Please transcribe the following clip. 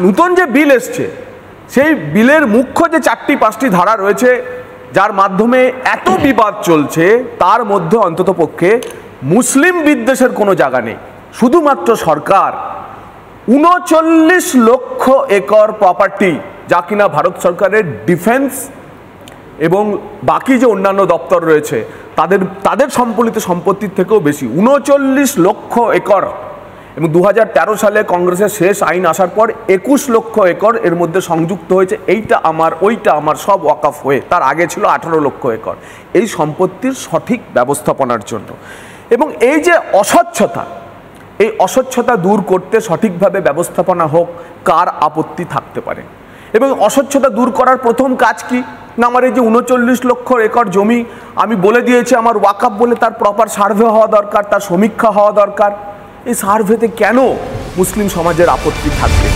নতুন যে বিল এসছে সেই বিলের মুখ্য যে 4-5টি ধারা রয়েছে যার মাধ্যমে এত বিবাদ চলছে, তার মধ্যে অন্ততপক্ষে মুসলিম বিদ্বেষের কোনো জায়গা নেই। শুধুমাত্র সরকার ৩৯ লক্ষ একর প্রপার্টি, যা কিনা ভারত সরকারের ডিফেন্স এবং বাকি যে অন্যান্য দপ্তর রয়েছে তাদের সম্পলিত সম্পত্তির থেকেও বেশি, ৩৯ লক্ষ একর। এবং 2013 সালে কংগ্রেসের শেষ আইন আসার পর 21 লক্ষ একর এর মধ্যে সংযুক্ত হয়েছে, এইটা আমার ওইটা আমার সব ওয়াকফ হয়ে। তার আগে ছিল 18 লক্ষ একর এই সম্পত্তির সঠিক ব্যবস্থাপনার জন্য। এবং এই যে অস্বচ্ছতা, এই অস্বচ্ছতা দূর করতে সঠিকভাবে ব্যবস্থাপনা হোক, কার আপত্তি থাকতে পারে? এবং অস্বচ্ছতা দূর করার প্রথম কাজ কি না, আমার এই যে 39 লক্ষ একর জমি আমি বলে দিয়েছি আমার ওয়াকফ বলে, তার প্রপার সার্ভে হওয়া দরকার, তার সমীক্ষা হওয়া দরকার। এই সার্ভেতে কেন মুসলিম সমাজের আপত্তি থাকবে?